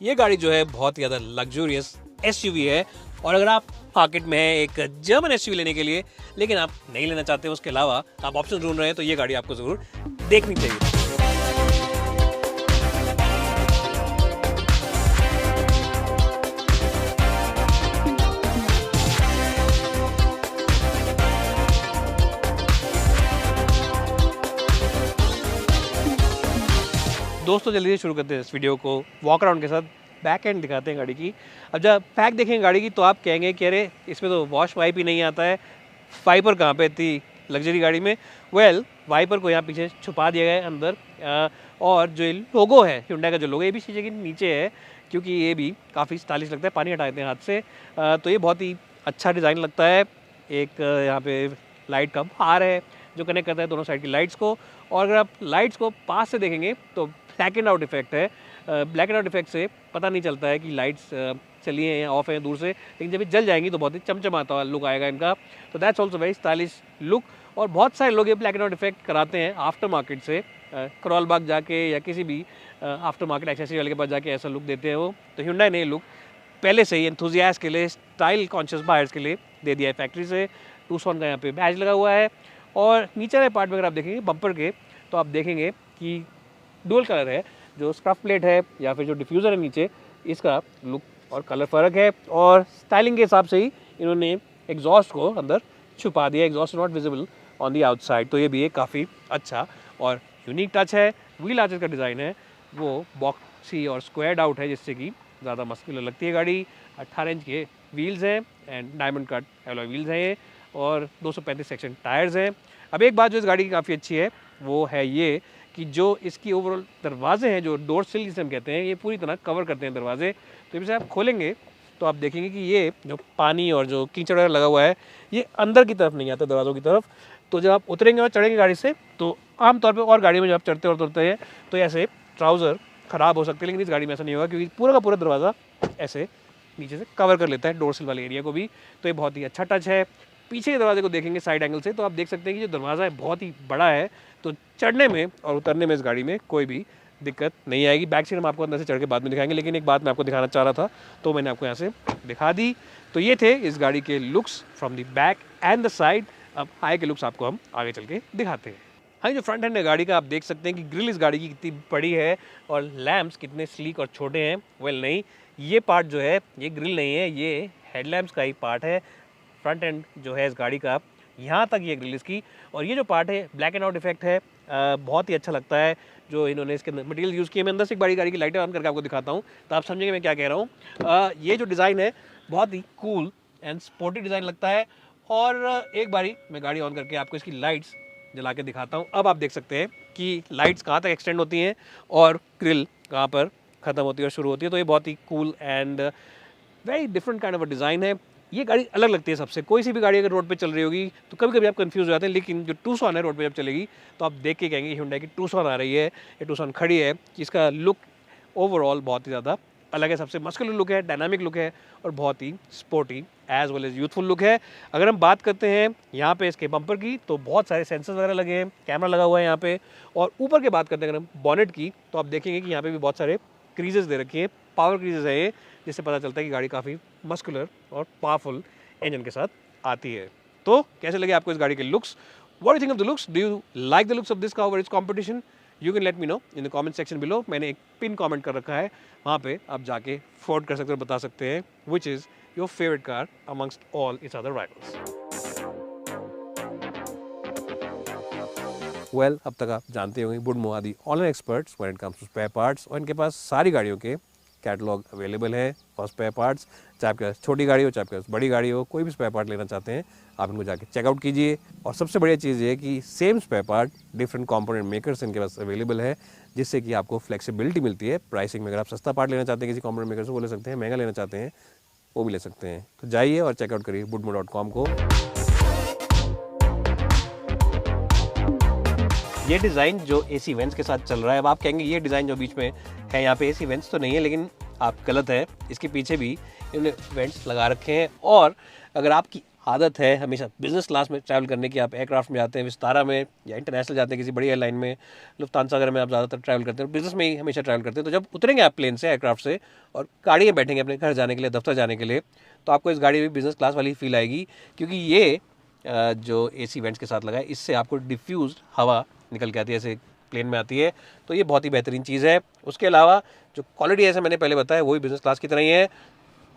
ये गाड़ी जो है बहुत ही ज़्यादा लग्जूरियस एसयूवी है और अगर आप मार्केट में है एक जर्मन एसयूवी लेने के लिए लेकिन आप नहीं लेना चाहते उसके अलावा आप ऑप्शन ढूंढ रहे हैं तो ये गाड़ी आपको ज़रूर देखनी चाहिए। दोस्तों जल्दी से शुरू करते हैं इस वीडियो को वॉक अराउंड के साथ। बैक एंड दिखाते हैं गाड़ी की। अब जब बैक देखेंगे गाड़ी की तो आप कहेंगे कि अरे इसमें तो वॉश वाइप ही नहीं आता है, वाइपर कहाँ पे इतनी लग्जरी गाड़ी में। वाइपर को यहाँ पीछे छुपा दिया गया है अंदर और जो लोगो है हुंडई का जो लोगो ये भी शीशे के नीचे है क्योंकि ये भी काफ़ी स्टाइलिश लगता है। पानी हटा देते हैं हाथ से तो ये बहुत ही अच्छा डिज़ाइन लगता है। एक यहाँ पे लाइट का बार है जो कनेक्ट करता है दोनों साइड की लाइट्स को और अगर आप लाइट्स को पास से देखेंगे तो ब्लैक एंड आउट इफेक्ट है। ब्लैक एंड आउट इफेक्ट से पता नहीं चलता है कि लाइट्स चली हैं या ऑफ है दूर से, लेकिन जब ये जल जाएंगी तो बहुत ही चमचमाता हुआ लुक आएगा इनका। तो that's also very stylish look और बहुत सारे लोग ये ब्लैक एंड आउट इफेक्ट कराते हैं आफ्टर मार्केट से, करौल बाग जाके या किसी भी आफ्टर मार्केट एक्सेसरी वाले के पास जाके ऐसा लुक देते हैं वो। तो हुंडई ने ये लुक पहले से ही एंथुजियास्ट के लिए, स्टाइल कॉन्शियस बायर्स के लिए दे दिया है फैक्ट्री से। टूसॉन का यहाँ पे बैज लगा हुआ है और नीचे वाले पार्ट में अगर आप देखेंगे बम्पर के तो आप देखेंगे कि डुअल कलर है। जो स्क्रफ प्लेट है या फिर जो डिफ्यूज़र है नीचे इसका लुक और कलर फ़र्क है और स्टाइलिंग के हिसाब से ही इन्होंने एग्जॉस्ट को अंदर छुपा दिया। Exhaust not visible on the outside, तो ये भी एक काफ़ी अच्छा और यूनिक टच है। व्हील आर्चेस का डिज़ाइन है वो बॉक्सी और स्क्वायर्ड आउट है जिससे कि ज़्यादा मस्कुलर लगती है गाड़ी। 18 इंच के व्हील्स हैं and diamond cut alloy wheels हैं ये और 235 सेक्शन टायर्स हैं। अब एक बात जो इस गाड़ी की काफ़ी अच्छी है वो है ये कि जो इसकी ओवरऑल दरवाजे हैं, जो डोर सिल जिसे हम कहते हैं, ये पूरी तरह कवर करते हैं दरवाजे। तो इसे आप खोलेंगे तो आप देखेंगे कि ये जो पानी और जो कीचड़ वगैरह लगा हुआ है ये अंदर की तरफ नहीं आता दरवाज़ों की तरफ। तो जब आप उतरेंगे और चढ़ेंगे गाड़ी से तो आमतौर पर और गाड़ी में जब आप चढ़ते और उतरते हैं तो ऐसे ट्राउज़र ख़राब हो सकते हैं, लेकिन इस गाड़ी में ऐसा नहीं होगा क्योंकि पूरा का पूरा दरवाज़ा ऐसे नीचे से कवर कर लेता है डोर सिल वाले एरिया को भी। तो ये बहुत ही अच्छा टच है। पीछे के दरवाजे को देखेंगे साइड एंगल से तो आप देख सकते हैं कि जो दरवाज़ा है बहुत ही बड़ा है, तो चढ़ने में और उतरने में इस गाड़ी में कोई भी दिक्कत नहीं आएगी। बैक सीट हम आपको अंदर से चढ़ के बाद में दिखाएंगे, लेकिन एक बात मैं आपको दिखाना चाह रहा था तो मैंने आपको यहाँ से दिखा दी। तो ये थे इस गाड़ी के looks from the back and the side. अब आगे के लुक्स आपको हम आगे चल के दिखाते हैं। हाँ, जो फ्रंट एंड है गाड़ी का आप देख सकते हैं कि ग्रिल इस गाड़ी की कितनी बड़ी है और लैम्प्स कितने स्लीक और छोटे हैं। नहीं, ये पार्ट जो है ये ग्रिल नहीं है, ये हेडलैम्प्स का ही पार्ट है। फ्रंट एंड जो है इस गाड़ी का यहाँ तक ये ग्रिल इसकी और ये जो पार्ट है ब्लैक एंड आउट इफेक्ट है, बहुत ही अच्छा लगता है जो इन्होंने इसके अंदर मटेरियल यूज़ किए। मैं अंदर से एक गाड़ी की लाइटें ऑन करके आपको दिखाता हूँ तो आप समझेंगे मैं क्या कह रहा हूँ। ये जो डिज़ाइन है बहुत ही कूल एंड स्पोर्टी डिज़ाइन लगता है और एक बारी मैं गाड़ी ऑन करके आपको इसकी लाइट्स जला के दिखाता हूँ। अब आप देख सकते हैं कि लाइट्स कहाँ तक एक्सटेंड होती हैं और ग्रिल कहाँ पर ख़त्म होती है और शुरू होती है। तो ये बहुत ही cool and very different kind of a design है। ये गाड़ी अलग लगती है सबसे। कोई सी भी गाड़ी अगर रोड पे चल रही होगी तो कभी कभी आप कंफ्यूज हो जाते हैं, लेकिन जो टूसॉन है रोड पे जब चलेगी तो आप देख के कहेंगे हुंडई की टूसॉन आ रही है, ये टूसॉन खड़ी है। इसका लुक ओवरऑल बहुत ही ज़्यादा अलग है, सबसे मस्कुलर लुक है, डायनामिक लुक है और बहुत ही sporty as well as youthful look है। अगर हम बात करते हैं यहाँ पे इसके बम्पर की तो बहुत सारे सेंसर्स वगैरह लगे हैं, कैमरा लगा हुआ है यहाँ पे। और ऊपर के बात करते हैं अगर हम बॉनेट की तो आप देखेंगे कि यहाँ पे भी बहुत सारे क्रीजेस दे रखे हैं, पावर क्रीजेस है ये, जिससे पता चलता है कि गाड़ी काफ़ी मस्कुलर और पावरफुल इंजन के साथ आती है। तो कैसे लगे आपको इस गाड़ी के looks? What do think of the looks? Do you like the looks of this car over it's competition? You can let me know in the comment section below. मैंने एक पिन कमेंट कर रखा है, वहाँ पे आप जाके वोट कर सकते हो, बता सकते हैं which is your favourite car amongst all its other rivals. अब तक आप जानते होंगे Boodmo the online experts when it comes to spare parts और इनके पास सारी गाड़ियों के कैटलॉग अवेलेबल है फॉर स्पेयर पार्ट्स। चाहे आपके पास छोटी गाड़ी हो, चाहे आपके पास बड़ी गाड़ी हो, कोई भी स्पेयर पार्ट लेना चाहते हैं आप इनको जाके चेकआउट कीजिए। और सबसे बढ़िया चीज़ ये है कि same spare part different component makers इनके पास अवेलेबल है, जिससे कि आपको फ्लेक्सिबिलिटी मिलती है प्राइसिंग में। अगर आप सस्ता पार्ट लेना चाहते हैं किसी कंपोनेंट मेकर से वो ले सकते हैं, महंगा लेना चाहते हैं वो भी ले सकते हैं। तो जाइए और चेकआउट करिए woodmo.com को। ये डिज़ाइन जो AC वेंट्स के साथ चल रहा है, अब आप कहेंगे ये डिज़ाइन जो बीच में है यहाँ पे AC वेंट्स तो नहीं है, लेकिन आप गलत है। इसके पीछे भी इन्होंने वेंट्स लगा रखे हैं और अगर आपकी आदत है हमेशा बिजनेस क्लास में ट्रैवल करने की, आप एयरक्राफ्ट में जाते हैं, विस्तारा में या इंटरनेशनल जाते हैं किसी बड़ी एयरलाइन में, लुफ्तांसा वगैरह में आप ज़्यादातर ट्रैवल करते हैं, बिजनेस में ही हमेशा ट्रैवल करते हैं, तो जब उतरेंगे आप प्लेन से, एयरक्राफ्ट से, और गाड़ी में बैठेंगे अपने घर जाने के लिए, दफ्तर जाने के लिए, तो आपको इस गाड़ी में बिजनेस क्लास वाली फील आएगी, क्योंकि ये जो AC वेंट्स के साथ लगा है, इससे आपको डिफ्यूज हवा निकल के आती है, ऐसे प्लेन में आती है, तो ये बहुत ही बेहतरीन चीज़ है। उसके अलावा जो क्वालिटी है, जैसे मैंने पहले बताया, वो भी बिजनेस क्लास की तरह ही है,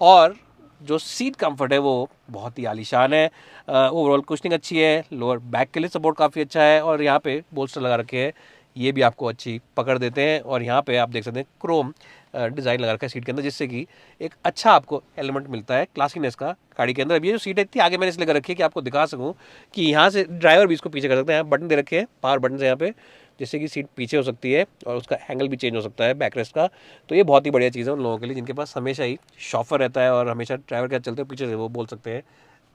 और जो सीट कंफर्ट है वो बहुत ही आलीशान है। ओवरऑल कुशनिंग अच्छी है, लोअर बैक के लिए सपोर्ट काफ़ी अच्छा है, और यहाँ पे बोल्स्टर लगा रखे हैं, ये भी आपको अच्छी पकड़ देते हैं, और यहाँ पे आप देख सकते हैं क्रोम डिज़ाइन लगा रखा है सीट के अंदर, जिससे कि एक अच्छा आपको एलिमेंट मिलता है क्लासीनेस का गाड़ी के अंदर। अब ये जो सीट है इतनी आगे मैंने इसलिए कर रखी है कि आपको दिखा सकूँ कि यहाँ से ड्राइवर भी इसको पीछे कर सकते हैं, यहाँ बटन दे रखे हैं, पावर बटन से यहाँ पे, जिससे कि सीट पीछे हो सकती है और उसका एंगल भी चेंज हो सकता है बैकरेस्ट का। तो ये बहुत ही बढ़िया चीज़ है उन लोगों के लिए जिनके पास हमेशा ही शॉफर रहता है और हमेशा ड्राइवर के साथ चलते हो पीछे से वो बोल सकते हैं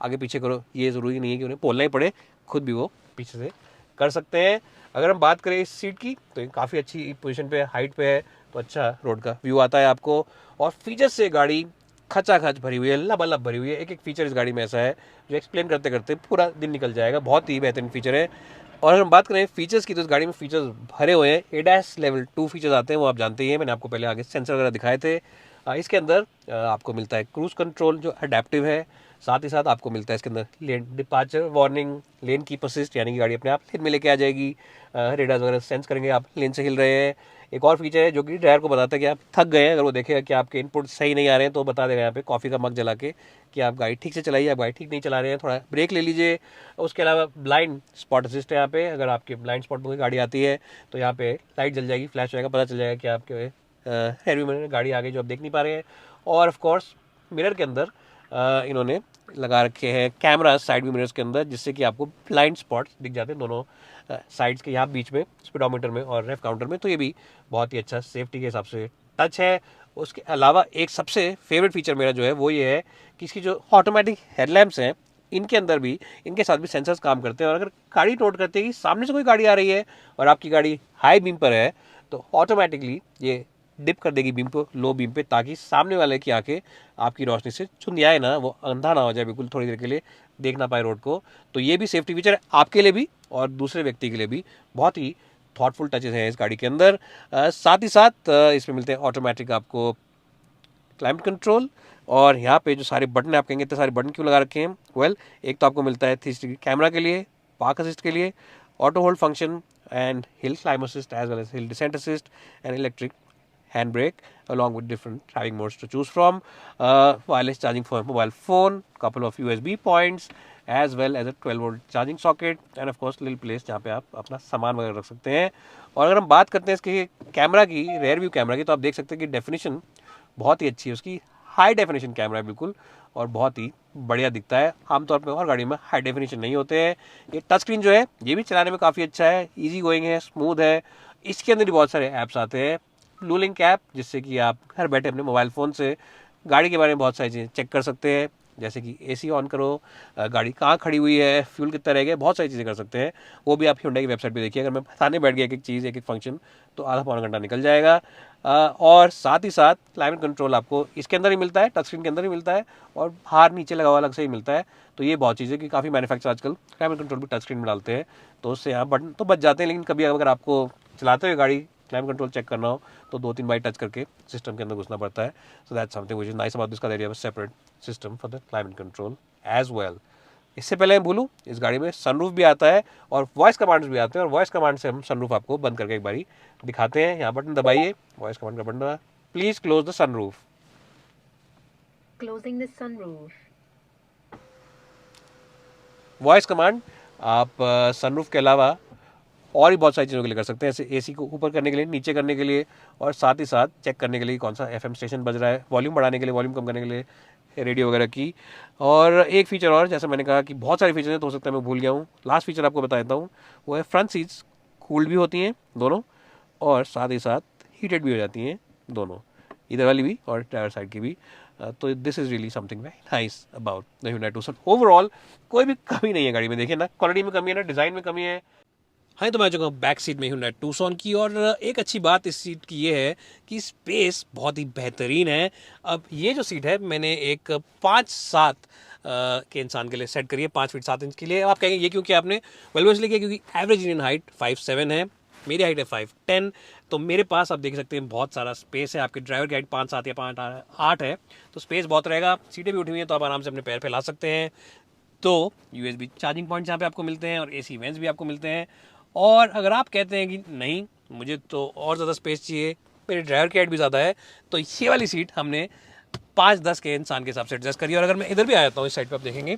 आगे पीछे करो, ये ज़रूरी नहीं है कि उन्हें बोलना ही पड़े, खुद भी वो पीछे से कर सकते हैं। अगर हम बात करें इस सीट की, तो ये काफ़ी अच्छी पोजीशन पे है, हाइट पे है, तो अच्छा रोड का व्यू आता है आपको, और फीचर्स से गाड़ी खचाखच भरी हुई है, लबालब भरी हुई है। एक एक फीचर इस गाड़ी में ऐसा है जो एक्सप्लेन करते करते पूरा दिन निकल जाएगा, बहुत ही बेहतरीन फीचर है। और अगर हम बात करें फीचर्स की, तो इस गाड़ी में फीचर्स भरे हुए हैं। ADAS लेवल 2 फीचर्स आते हैं, वो आप जानते ही हैं, मैंने आपको पहले आगे सेंसर वगैरह दिखाए थे। इसके अंदर आपको मिलता है क्रूज कंट्रोल जो अडेप्टिव है, साथ ही साथ आपको मिलता है इसके अंदर lane departure warning, lane keep assist, यानी कि गाड़ी अपने आप लेन में लेके आ जाएगी, रेडार्स वगैरह सेंस करेंगे आप लेन से हिल रहे हैं। एक और फीचर है जो कि ड्राइवर को बताता है कि आप थक गए हैं, अगर वो देखेगा कि आपके इनपुट सही नहीं आ रहे हैं तो बता देगा यहाँ पे कॉफ़ी का मग जला के कि आप गाड़ी ठीक से चलाइए, आप गाड़ी ठीक नहीं चला रहे हैं, थोड़ा ब्रेक ले लीजिए। उसके अलावा ब्लाइंड स्पॉट असिस्ट है यहाँ पे, अगर आपके ब्लाइंड स्पॉट में कोई गाड़ी आती है तो यहाँ पे लाइट जल जाएगी, फ्लैश हो जाएगा, पता चल जाएगा कि आपके रियरव्यू मिरर गाड़ी आ गई जो आप देख नहीं पा रहे हैं। और ऑफ कोर्स मिरर के अंदर इन्होंने लगा रखे हैं कैमरा साइड व्यू मिरर्स के अंदर, जिससे कि आपको ब्लाइंड स्पॉट्स दिख जाते हैं दोनों साइड्स के, यहाँ बीच में स्पीडोमीटर में और रेफ काउंटर में, तो ये भी बहुत ही अच्छा सेफ्टी के हिसाब से टच है। उसके अलावा एक सबसे फेवरेट फीचर मेरा जो है वो ये है कि इसकी जो ऑटोमेटिक हेडलैम्प्स हैं, इनके अंदर भी, इनके साथ भी सेंसर्स काम करते हैं, और अगर गाड़ी नोट करते हैं कि सामने से कोई गाड़ी आ रही है और आपकी गाड़ी हाई बीम पर है, तो ऑटोमेटिकली ये डिप कर देगी बीम को लो बीम पे, ताकि सामने वाले की आंखें आपकी रोशनी से चुंधियाए ना, वो अंधा ना हो जाए बिल्कुल, थोड़ी देर के लिए देख ना पाए रोड को। तो ये भी सेफ्टी फीचर है आपके लिए भी और दूसरे व्यक्ति के लिए भी, बहुत ही थॉटफुल टचेस हैं इस गाड़ी के अंदर। साथ ही साथ इसमें मिलते हैं ऑटोमेटिक आपको क्लाइमेट कंट्रोल, और यहाँ पे जो सारे बटन आप कहेंगे इतने सारे बटन क्यों लगा रखे हैं, वेल एक तो आपको मिलता है 360 कैमरा के लिए, पार्क असिस्ट के लिए, auto hold function and hill climb assist as well as hill descent assist and electric hand brake along with different driving modes to choose from, wireless charging for mobile phone, couple of USB points as well as a 12-volt charging socket and of course little place जहाँ पे आप अपना सामान वगैरह रख सकते हैं। और अगर हम बात करते हैं इसके कैमरा की, रेयर व्यू कैमरा की, तो आप देख सकते हैं कि डेफिनेशन बहुत ही अच्छी है उसकी, हाई डेफिनेशन कैमरा है बिल्कुल, और बहुत ही बढ़िया दिखता है। आमतौर पर और गाड़ी में हाई डेफिनेशन नहीं होते हैं। ये टच स्क्रीन जो है ये भी चलाने में काफ़ी अच्छा है, ईजी गोइंग है, स्मूथ है। इसके अंदर भी बहुत सारे ऐप्स आते हैं, ब्लू लिंक ऐप, जिससे कि आप घर बैठे अपने मोबाइल फ़ोन से गाड़ी के बारे में बहुत सारी चीज़ें चेक कर सकते हैं, जैसे कि AC ऑन करो, गाड़ी कहाँ खड़ी हुई है, फ्यूल कितना रह गया, बहुत सारी चीज़ें कर सकते हैं। वो भी आप Hyundai की वेबसाइट पे देखिए, अगर मैं बताने बैठ गया एक एक चीज़, एक एक फंक्शन, तो आधा पौना घंटा निकल जाएगा। और साथ ही साथ क्लाइमेट कंट्रोल आपको इसके अंदर ही मिलता है, टच स्क्रीन के अंदर ही मिलता है, और बाहर नीचे लगा हुआ अलग से ही मिलता है। तो ये बहुत चीज़ है कि काफ़ी मैन्युफैक्चर आजकल क्लाइमेट कंट्रोल भी टच स्क्रीन में डालते हैं, तो उससे यहाँ बटन तो बच जाते हैं, लेकिन कभी अगर आपको चलाते हुए गाड़ी क्लाइमेट कंट्रोल चेक करना हो तो 2-3 बार टच करके सिस्टम के अंदर घुसना पड़ता है। So that's something which is nice about this car, area separate system for the climate control as well. इससे पहले मैं भूलूँ, इस गाड़ी में सनरूफ भी आता है और वॉइस कमांड्स भी आते हैं, और वॉइस कमांड से हम सनरूफ आपको बंद करके एक बारी दिखाते हैं। यहाँ बटन दबाइए, वॉइस कमांड का बटन दबा, please close the sunroof. Closing the sunroof. Voice command आप सनरूफ के अलावा और भी बहुत सारी चीज़ों के लिए कर सकते हैं, ऐसे AC को ऊपर करने के लिए, नीचे करने के लिए, और साथ ही साथ चेक करने के लिए कौन सा FM स्टेशन बज रहा है, वॉल्यूम बढ़ाने के लिए, वॉल्यूम कम करने के लिए, रेडियो वगैरह की। और एक फीचर और, जैसे मैंने कहा कि बहुत सारे फीचर हैं, तो हो सकता है मैं भूल गया हूँ, लास्ट फीचर आपको बता देता हूँ, वो है फ्रंट सीट्स कूल्ड भी होती हैं दोनों, और साथ ही साथ हीटेड भी हो जाती हैं दोनों, इधर वाली भी और ड्राइवर साइड की भी। तो this is really something very nice about the Hyundai Tucson। Overall कोई भी कमी नहीं है गाड़ी में, देखिए ना क्वालिटी में कमी है, ना डिज़ाइन में कमी है, हाँ, तो मैं आ चुका हूँ बैक सीट में Hyundai Tucson की। और एक अच्छी बात इस सीट की ये है कि स्पेस बहुत ही बेहतरीन है। अब ये जो सीट है मैंने एक 5'7" के इंसान के लिए सेट करी है, 5 फीट 7 इंच के लिए। अब आप कहेंगे ये क्योंकि आपने वेल इसलिए किया क्योंकि एवरेज इंडियन हाइट 5'7" है, मेरी हाइट है 5'10", तो मेरे पास आप देख सकते हैं बहुत सारा स्पेस है। आपके ड्राइवर की हाइट 5'7" या 5'8" है, तो स्पेस बहुत रहेगा। सीटें भी उठी हुई हैं तो आप आराम से अपने पैर फैला सकते हैं। तो USB चार्जिंग पॉइंट्स यहाँ पे आपको मिलते हैं और AC वेंट्स भी आपको मिलते हैं। और अगर आप कहते हैं कि नहीं मुझे तो और ज़्यादा स्पेस चाहिए, मेरे ड्राइवर की हाइट भी ज़्यादा है, तो ये वाली सीट हमने 5'10" के इंसान के हिसाब से एडजस्ट करी। और अगर मैं इधर भी आ जाता हूँ इस साइड पे आप देखेंगे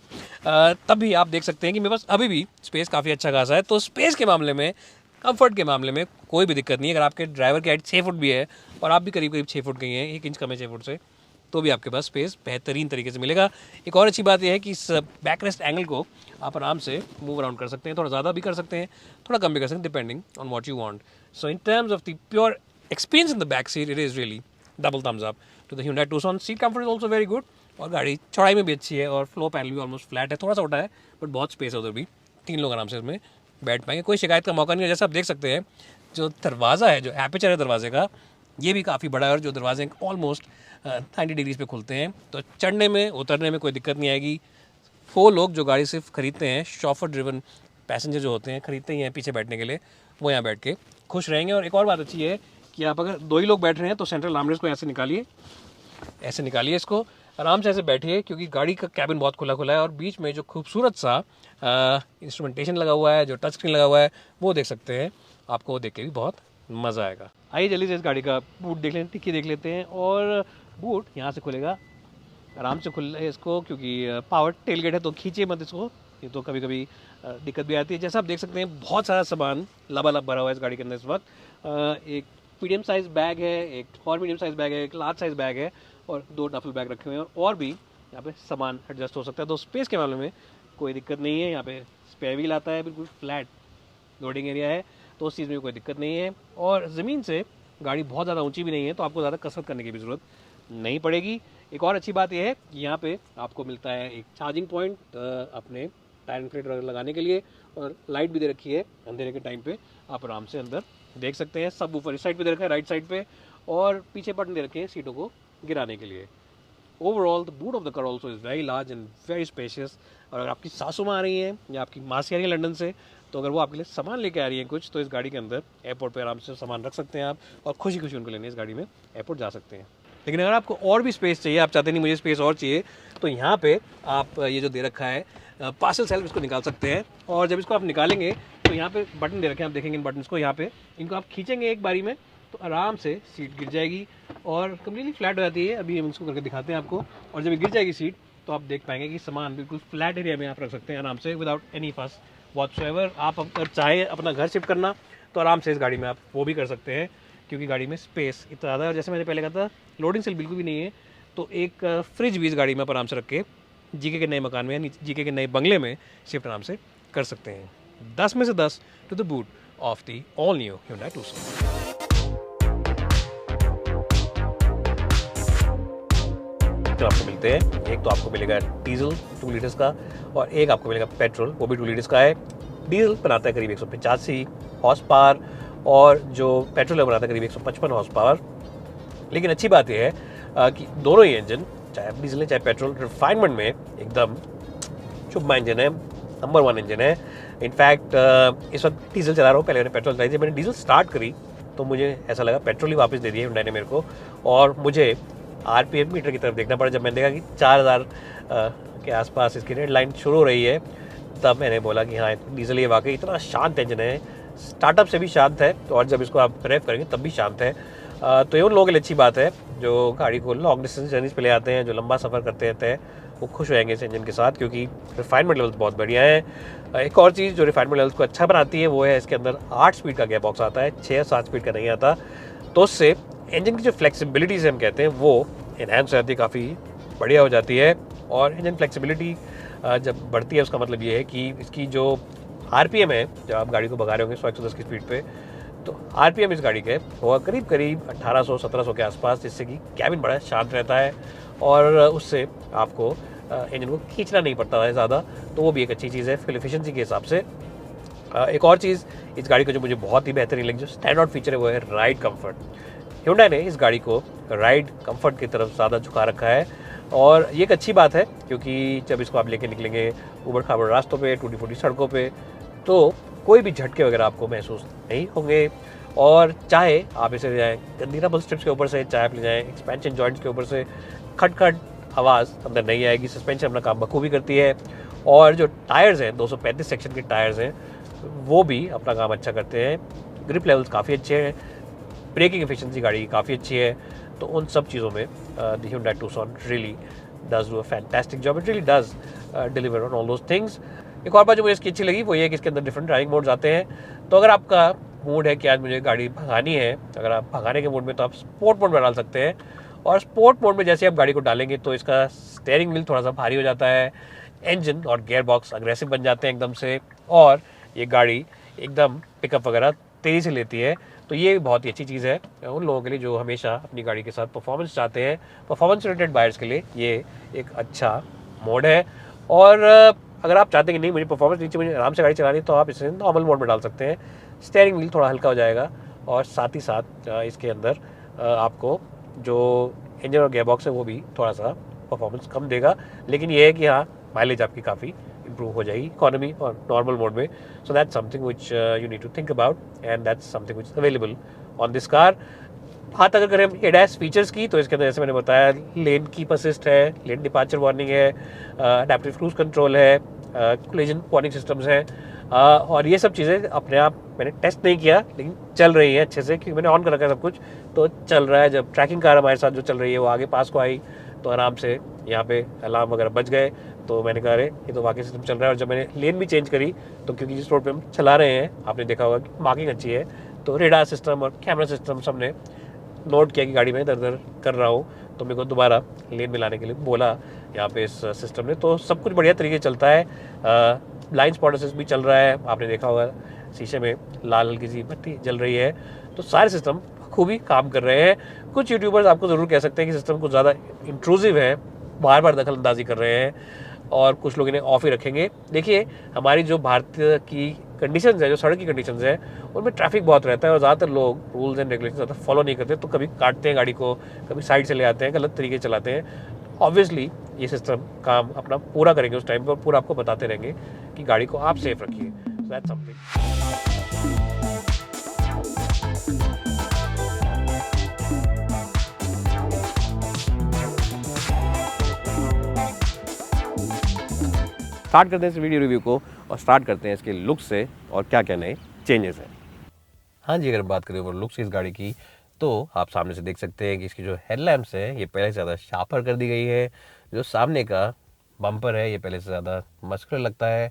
तब भी आप देख सकते हैं कि मेरे पास अभी भी स्पेस काफ़ी अच्छा खासा है। तो स्पेस के मामले में, कंफर्ट के मामले में कोई भी दिक्कत नहीं है। अगर आपके ड्राइवर की हाइट 6 फुट भी है और आप भी करीब करीब 6 फुट के हैं, 1 इंच कम है 6 फुट से, तो भी आपके पास स्पेस बेहतरीन तरीके से मिलेगा। एक और अच्छी बात यह है कि इस बैक रेस्ट एंगल को आप आराम से मूव अराउंड कर सकते हैं, थोड़ा ज़्यादा भी कर सकते हैं, थोड़ा कम भी कर सकते हैं, depending on what you want. So in terms of the pure experience in the back seat, it is really double thumbs up to the Hyundai Tucson। Seat comfort is also very good और गाड़ी चौड़ाई में भी अच्छी है और floor panel भी almost flat है, थोड़ा सा छोटा है बट बहुत स्पेस है उधर भी, 3 लोग आराम से इसमें बैठ पाएंगे, कोई शिकायत का मौका नहीं है। जैसा आप देख सकते हैं जो दरवाज़ा है, जो एपर्चर है दरवाजे का, ये भी काफ़ी बड़ा है और जो दरवाजे ऑलमोस्ट 90 डिग्रीज पे खुलते हैं, तो चढ़ने में उतरने में कोई दिक्कत नहीं आएगी। वो लोग जो गाड़ी सिर्फ खरीदते हैं, शॉफर ड्रिवन पैसेंजर जो होते हैं, खरीदते ही हैं पीछे बैठने के लिए, वो यहाँ बैठ के खुश रहेंगे। और एक और बात अच्छी है कि आप अगर 2 ही लोग बैठ रहे हैं तो सेंट्रल आर्मरेस्ट को ऐसे निकालिए इसको, आराम से ऐसे बैठिए, क्योंकि गाड़ी का कैबिन बहुत खुला खुला है और बीच में जो खूबसूरत सा इंस्ट्रूमेंटेशन लगा हुआ है, जो टच स्क्रीन लगा हुआ है, वो देख सकते हैं। आपको वो देख के भी बहुत मज़ा आएगा। आइए जल्दी से इस गाड़ी का बूट देख लेते हैं, टिक्की देख लेते हैं। और बूट यहाँ से खुलेगा, आराम से खुल है इसको, क्योंकि पावर टेल गेट है, तो खींचिए मत इसको, ये तो कभी कभी दिक्कत भी आती है। जैसा आप देख सकते हैं बहुत सारा सामान लबालब भरा हुआ है इस गाड़ी के अंदर इस वक्त। एक मीडियम साइज़ बैग है, एक और मीडियम साइज़ बैग है, एक लार्ज साइज़ बैग है और 2 डफल बैग रखे हुए हैं और भी यहाँ पे सामान एडजस्ट हो सकता है। तो स्पेस के मामले में कोई दिक्कत नहीं है। यहाँ पे स्पेयर व्हील आता है, बिल्कुल फ्लैट लोडिंग एरिया है, तो उस चीज़ में कोई दिक्कत नहीं है। और ज़मीन से गाड़ी बहुत ज़्यादा ऊंची भी नहीं है, तो आपको ज़्यादा कसरत करने की भी ज़रूरत नहीं पड़ेगी। एक और अच्छी बात यह है कि यहाँ पे आपको मिलता है एक चार्जिंग पॉइंट अपने टायर इन्फ्लेटर लगाने के लिए, और लाइट भी दे रखी है अंधेरे के टाइम पे, आप आराम से अंदर देख सकते हैं। सब ऊपर इस साइड पे दे रखा है, राइट साइड पे, और पीछे बटन दे रखे हैं सीटों को गिराने के लिए। Overall the boot of the car also is very large and very spacious. और अगर आपकी सासू माँ आ रही हैं या आपकी मासी आ रही है लंदन से, तो अगर वो आपके लिए सामान लेके आ रही हैं कुछ, तो इस गाड़ी के अंदर एयरपोर्ट पे आराम से सामान रख सकते हैं आप, और खुशी खुशी उनको लेने इस गाड़ी में एयरपोर्ट जा सकते हैं। लेकिन अगर आपको और भी स्पेस चाहिए, आप चाहते नहीं मुझे स्पेस और चाहिए, तो यहाँ पे आप ये जो दे रखा है पार्सल सेल्फ, इसको निकाल सकते हैं। और जब इसको आप निकालेंगे तो यहाँ पे बटन दे रखे हैं, आप देखेंगे इन बटन्स को, यहाँ पे इनको आप खींचेंगे एक बारी में तो आराम से सीट गिर जाएगी और कम्प्लीटली फ्लैट हो जाती है। अभी हम इसको करके दिखाते हैं आपको। और जब गिर जाएगी सीट तो आप देख पाएंगे कि सामान बिल्कुल फ्लैट एरिया में आप रख सकते हैं आराम से, विदाउट एनी फस व्हाटसोएवर। आप अगर चाहे अपना घर शिफ्ट करना तो आराम से इस गाड़ी में आप वो भी कर सकते हैं, क्योंकि गाड़ी में स्पेस इतना ज़्यादा है। जैसे मैंने पहले कहा था, लोडिंग सेल बिल्कुल भी नहीं है, तो एक फ्रिज भी इस गाड़ी में आप आराम से रख के जीके के नए मकान में, जीके के नए बंगले में शिफ्ट आराम से कर सकते हैं। 10 में से 10 to the boot of the all new Hyundai Tucson। आपको मिलते हैं, एक तो आपको मिलेगा डीजल 2 लीटर्स का और एक आपको मिलेगा पेट्रोल, वो भी 2 लीटर्स का है। डीजल बनाता है करीब 185 हॉर्स पावर और जो पेट्रोल बनाता है करीब 155 हॉर्स पावर। लेकिन अच्छी बात यह है कि दोनों ही इंजन, चाहे डीजल है चाहे पेट्रोल, रिफाइनमेंट में एकदम शुभ इंजन है, नंबर 1 इंजन है। इनफैक्ट इस वक्त डीजल चला रहा हूँ, पहले मैंने पेट्रोल चलाई थी। मैंने डीजल स्टार्ट करी तो मुझे ऐसा लगा पेट्रोल ही वापस दे दिया Hyundai ने मेरे को, और मुझे RPM मीटर की तरफ देखना पड़ा। जब मैंने देखा कि 4000 के आसपास इसकी रेड लाइन शुरू हो रही है, तब मैंने बोला कि हाँ, डीजल ये वाकई इतना शांत इंजन है, स्टार्टअप से भी शांत है, तो और जब इसको आप रेव करेंगे तब भी शांत है। तो ये उन लोगों के लिए अच्छी बात है जो गाड़ी को लॉन्ग डिस्टेंस जर्नीज पे ले आते हैं, जो लंबा सफ़र करते रहते हैं, वो खुश रहेंगे इस इंजन के साथ, क्योंकि रिफाइनमेंट लेवल्स बहुत बढ़िया है। एक और चीज़ जो रिफाइनमेंट लेवल्स को अच्छा बनाती है वो है इसके अंदर 8 स्पीड का गियर बॉक्स आता है, 6 7 स्पीड का नहीं आता। तो उससे इंजन की जो फ्लेक्सिबिलिटी से हम कहते हैं वो इन्हांस हो जाती है, काफ़ी बढ़िया हो जाती है। और इंजन फ्लेक्सिबिलिटी जब बढ़ती है उसका मतलब ये है कि इसकी जो RPM है, जब आप गाड़ी को भगा रहे होंगे 100-110 की स्पीड पे, तो RPM इस गाड़ी के वो करीब 1800-1700 के आसपास, जिससे कि कैबिन बड़ा शांत रहता है और उससे आपको इंजन को खींचना नहीं पड़ता है ज़्यादा, तो वो भी एक अच्छी चीज़ है फ्यूल एफिशिएंसी के हिसाब से। एक और चीज़ इस गाड़ी को जो मुझे बहुत ही बेहतरीन लगी, जो स्टैंड आउट फीचर है, वो है राइड कंफर्ट। Hyundai ने इस गाड़ी को राइड कंफर्ट की तरफ ज़्यादा झुका रखा है और ये एक अच्छी बात है, क्योंकि जब इसको आप लेके निकलेंगे ऊबड़ खाबड़ रास्तों पे, टूटी फूटी सड़कों पे, तो कोई भी झटके वगैरह आपको महसूस नहीं होंगे। और चाहे आप इसे ले जाएँ गंदी रबल स्ट्रिप्स के ऊपर से, चाहे आप ले जाएँ एक्सपेंशन जॉइंट्स के ऊपर से, खट आवाज़ अंदर नहीं आएगी। सस्पेंशन अपना काम बखूबी करती है और जो टायर्स हैं 235 सेक्शन के टायर्स हैं, वो भी अपना काम अच्छा करते हैं। ग्रिप लेवल्स काफ़ी अच्छे हैं, ब्रेकिंग एफिशिएंसी गाड़ी की काफ़ी अच्छी है। तो उन सब चीज़ों में the Hyundai Tucson really does do a fantastic job. It really does deliver on all those things. एक और बात जो मुझे इसकी अच्छी लगी वो ये है कि इसके अंदर डिफरेंट ड्राइविंग मोड्स आते हैं। तो अगर आपका मूड है कि आज मुझे गाड़ी भगानी है, अगर आप भगाने के मूड में, तो आप स्पोर्ट मोड में डाल सकते हैं। और स्पोर्ट मोड में जैसे आप गाड़ी को डालेंगे तो इसका स्टीयरिंग व्हील थोड़ा सा भारी हो जाता है, इंजन और गियर बॉक्स अग्रेसिव बन जाते हैं एकदम से, और ये गाड़ी एकदम पिकअप वगैरह तेज़ी से लेती है। तो ये बहुत ही अच्छी चीज़ है उन लोगों के लिए जो हमेशा अपनी गाड़ी के साथ परफॉर्मेंस चाहते हैं। परफॉर्मेंस रिलेटेड बायर्स के लिए ये एक अच्छा मोड है। और अगर आप चाहते हैं कि नहीं मुझे परफॉर्मेंस नीचे, मुझे आराम से गाड़ी चलानी, तो आप इसे नॉर्मल मोड में डाल सकते हैं। स्टीयरिंग व्हील थोड़ा हल्का हो जाएगा और साथ ही साथ इसके अंदर आपको जो इंजन और गियर बॉक्स है वो भी थोड़ा सा परफॉर्मेंस कम देगा, लेकिन ये है कि हाँ माइलेज आपकी काफ़ी इंप्रूव हो जाएगी इकोनॉमी और नॉर्मल मोड में। So that's something which you need to think about and that's something which is available on this car. बात अगर करें एडैस फीचर्स की, तो इसके अंदर जैसे मैंने बताया लेन कीप असिस्ट है, लेन डिपार्चर वार्निंग है, अडैप्टिव क्रूज कंट्रोल है, कोलिजन वार्निंग सिस्टम्स हैं, और ये सब चीज़ें अपने आप मैंने टेस्ट नहीं किया लेकिन चल रही है अच्छे से, क्योंकि मैंने ऑन कर रखा है सब कुछ, तो चल रहा है। जब ट्रैकिंग कार हमारे साथ जो चल रही है वो आगे पास को आई तो आराम से यहाँ पे अलार्म वगैरह बज गए, तो मैंने कहा अरे ये तो वाकई सिस्टम चल रहा है। और जब मैंने लेन भी चेंज करी, तो क्योंकि जिस रोड पे हम चला रहे हैं आपने देखा होगा कि मार्किंग अच्छी है, तो रेडार सिस्टम और कैमरा सिस्टम सबने नोट किया कि गाड़ी में दर कर रहा हूँ, तो मेरे को दोबारा लेन में लाने के लिए बोला यहाँ पे इस सिस्टम ने। तो सब कुछ बढ़िया तरीके से चलता है। ब्लाइंड स्पॉट असिस्ट भी चल रहा है, आपने देखा होगा शीशे में लाल हल्की सी बत्ती जल रही है। तो सारे सिस्टम खूब ही काम कर रहे हैं। कुछ यूट्यूबर्स आपको ज़रूर कह सकते हैं कि सिस्टम कुछ ज़्यादा इंट्रूसिव है, बार बार दखल अंदाजी कर रहे हैं, और कुछ लोग इन्हें ऑफ ही रखेंगे। देखिए हमारी जो भारत की कंडीशंस है, जो सड़क की कंडीशंस है, उनमें ट्रैफिक बहुत रहता है और ज़्यादातर लोग रूल्स एंड रेगुलेशन ज़्यादा फॉलो नहीं करते, तो कभी काटते हैं गाड़ी को, कभी साइड से ले आते हैं, गलत तरीके से चलाते हैं। ऑब्वियसली ये सिस्टम काम अपना पूरा करेंगे उस टाइम पर, पूरा आपको बताते रहेंगे कि गाड़ी को आप सेफ रखिए। That's something. स्टार्ट करते हैं इस वीडियो रिव्यू को और स्टार्ट करते हैं इसके लुक से और क्या क्या नए चेंजेस हैं। हाँ जी, अगर बात करें ओवर लुक से इस गाड़ी की, तो आप सामने से देख सकते हैं कि इसकी जो हेडलैम्प्स है ये पहले से ज़्यादा शार्पर कर दी गई है। जो सामने का बम्पर है ये पहले से ज़्यादा मस्कुलर लगता है,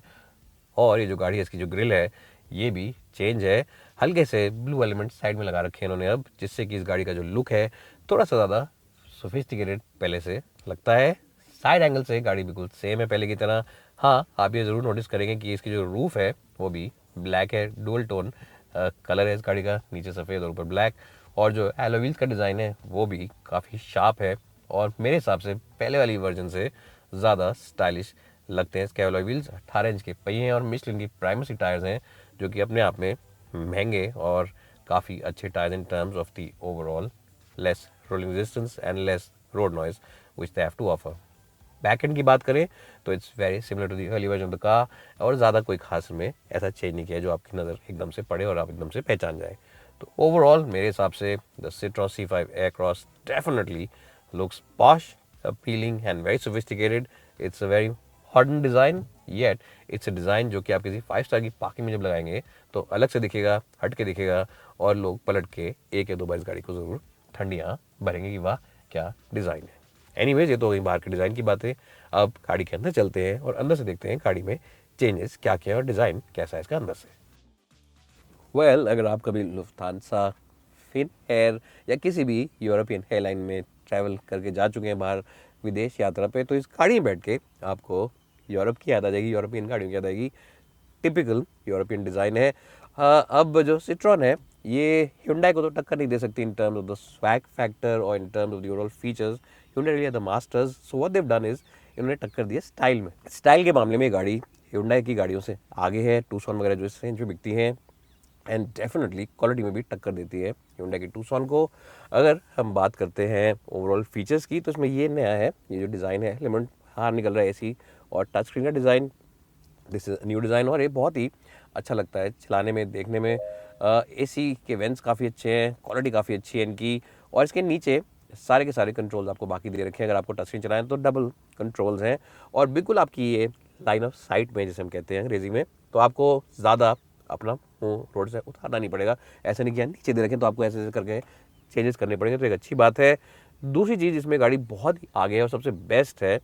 और ये जो गाड़ी है इसकी जो ग्रिल है ये भी चेंज है। हल्के से ब्लू एलिमेंट साइड में लगा रखे हैं इन्होंने अब, जिससे कि इस गाड़ी का जो लुक है थोड़ा सा ज़्यादा सोफिस्टिकेटेड पहले से लगता है। साइड एंगल से गाड़ी बिल्कुल सेम है पहले की तरह। हाँ, आप ये ज़रूर नोटिस करेंगे कि इसकी जो रूफ़ है वो भी ब्लैक है, डुअल टोन कलर है इस गाड़ी का, नीचे सफ़ेद और ऊपर ब्लैक। और जो एलॉय व्हील्स का डिज़ाइन है वो भी काफ़ी शार्प है और मेरे हिसाब से पहले वाली वर्जन से ज़्यादा स्टाइलिश लगते हैं। इसके एलॉय व्हील्स 18 इंच के पहिए हैं और मिशलिन की प्राइमरी टायर्स हैं, जो कि अपने आप में महंगे और काफ़ी अच्छे tyres in terms of the overall less rolling resistance and less road noise which they have to offer. Back end की बात करें तो it's very similar to the early version of the car, और ज़्यादा कोई खास में ऐसा चेंज नहीं किया जो आपकी नज़र एकदम से पड़े और आप एकदम से पहचान जाए। तो ओवरऑल मेरे हिसाब से the Citroen C5 Aircross definitely looks posh, appealing and very sophisticated. It's a very modern design, yet it's a design जो कि आप किसी 5 स्टार की पार्किंग में जब लगाएंगे तो अलग से दिखेगा, हट के दिखेगा, और लोग पलट के एक या दो बार इस गाड़ी को ज़रूर ठंडियाँ भरेंगे कि वाह क्या डिज़ाइन है। एनीवेज, ये तो गई बाहर के डिज़ाइन की बातें। अब गाड़ी के अंदर चलते हैं और अंदर से देखते हैं गाड़ी में चेंजेस क्या क्या है और डिज़ाइन कैसा है इसका अंदर से। वेल, अगर आप कभी लुफ्थांसा, फिन एयर या किसी भी यूरोपियन एयरलाइन में ट्रैवल करके जा चुके हैं बाहर विदेश यात्रा पे, तो इस गाड़ी में बैठ के आपको यूरोप की याद आ जाएगी, यूरोपियन गाड़ियों की याद आएगी। टिपिकल यूरोपियन डिज़ाइन है। अब जो सिट्रॉन है ये Hyundai को तो टक्कर नहीं दे सकती in terms of the swag factor और in terms of the overall features. Hyundai really are the masters. So what they've done is इन्होंने टक्कर दी है स्टाइल में। स्टाइल के मामले में ये गाड़ी Hyundai की गाड़ियों से आगे है, टूसॉन वगैरह जो इस रेंज में बिकती हैं, एंड डेफिनेटली क्वालिटी में भी टक्कर देती है Hyundai की टूसॉन को। अगर हम बात करते हैं ओवरऑल फीचर्स की, तो इसमें ये नया है, ये जो डिज़ाइन है एलिमेंट बाहर निकल रहा है एसी और टच स्क्रीन का design, this is new design, और ये बहुत ही अच्छा लगता है चलाने में, देखने में। एसी के वेंट्स काफ़ी अच्छे हैं, क्वालिटी काफ़ी अच्छी है इनकी, और इसके नीचे सारे के सारे कंट्रोल्स आपको बाकी दे रखे हैं। अगर आपको टच स्क्रीन चलाएं तो डबल कंट्रोल्स हैं, और बिल्कुल आपकी ये लाइन ऑफ साइट में, जैसे हम कहते हैं अंग्रेजी में, तो आपको ज़्यादा अपना मुँह रोड से उठाना नहीं पड़ेगा। ऐसा नहीं कि नीचे दे रखें तो आपको ऐसे ऐसे करके चेंजेस करने पड़ेंगे, तो एक अच्छी बात है। दूसरी चीज़, इसमें गाड़ी बहुत ही आगे है और सबसे बेस्ट है,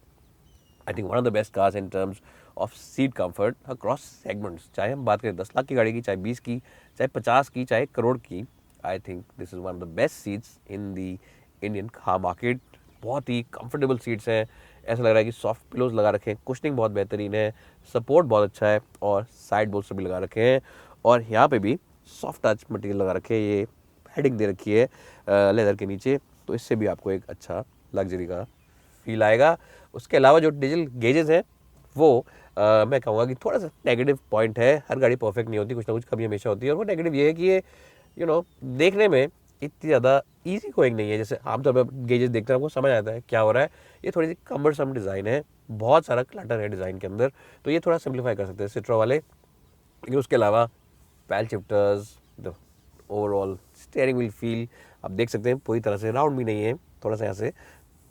I think one of the best cars in terms of seat comfort across segments. चाहे हम बात करें 10 लाख की गाड़ी की, चाहे 20 की, चाहे 50 की, चाहे करोड़ की, I think this is one of the best seats in the Indian car market. बहुत ही कंफर्टेबल सीट्स हैं, ऐसा लग रहा है कि सॉफ्ट पिलोज लगा रखे हैं, कुशनिंग बहुत बेहतरीन है, सपोर्ट बहुत अच्छा है, और साइड बोल्ट्स भी लगा रखे हैं, और यहाँ पे भी सॉफ्ट टच मटेरियल लगा रखे हैं, ये पैडिंग दे रखी है लेदर के नीचे, तो इससे भी आपको एक अच्छा लग्जरी का फील आएगा। उसके अलावा जो डिजिटल गेजेस हैं वो मैं कहूँगा कि थोड़ा सा नेगेटिव पॉइंट है। हर गाड़ी परफेक्ट नहीं होती, कुछ ना कुछ कमी हमेशा होती है, और वो नेगेटिव ये है कि ये देखने में इतनी ज़्यादा ईजी गोइंग नहीं है। जैसे आमतौर पर गेजेस देखते हैं आपको समझ आता है क्या हो रहा है, ये थोड़ी सी कम्बरसम डिज़ाइन है, बहुत सारा क्लटर है डिज़ाइन के अंदर, तो ये थोड़ा सिंप्लीफाई कर सकते हैं सिट्रो वाले। लेकिन उसके अलावा paddle shifters, the overall steering wheel feel आप देख सकते हैं पूरी तरह से राउंड भी नहीं है, थोड़ा सा यहाँ से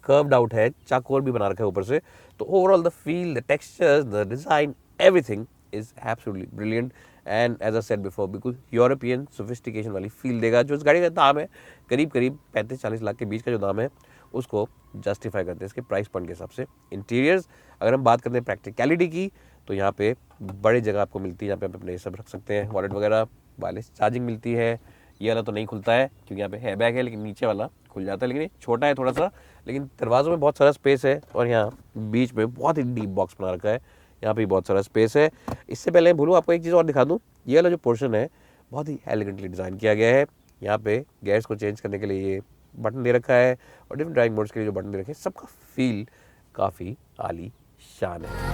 कर्व्ड आउट है, चाकोर भी बना रखा है ऊपर से, तो overall the feel, the textures, the design, everything is absolutely brilliant. And as I said before, बिल्कुल यूरोपियन सोफिस्टिकेशन वाली फील देगा। जो इस गाड़ी का दाम है करीब करीब 35-40 लाख के बीच का जो दाम है, उसको जस्टिफाई करते हैं इसके प्राइस पॉइंट के हिसाब से। इंटीरियर्स अगर हम बात करते हैं प्रैक्टिकलिटी की, तो यहाँ पे बड़ी जगह आपको मिलती है, यहाँ पे आप अपने सब रख सकते हैं, वॉलेट वगैरह, वायरलेस चार्जिंग मिलती है। ये वाला तो नहीं खुलता है क्योंकि यहाँ पे है बैग है, लेकिन नीचे वाला खुल जाता है, लेकिन ये छोटा है थोड़ा सा, लेकिन दरवाज़ों में बहुत सारा स्पेस है, और यहाँ बीच में बहुत ही डीप बॉक्स बना रखा है, यहाँ पे बहुत सारा स्पेस है। इससे पहले भूलूँ आपको एक चीज़ और दिखा दूँ, ये वाला जो पोर्शन है बहुत ही एलिगेंटली डिज़ाइन किया गया है। यहाँ पे गैस को चेंज करने के लिए ये बटन दे रखा है, और डिफरेंट ड्राइविंग मोड्स के लिए जो बटन दे रखे हैं, सबका फील काफ़ी आली शान है।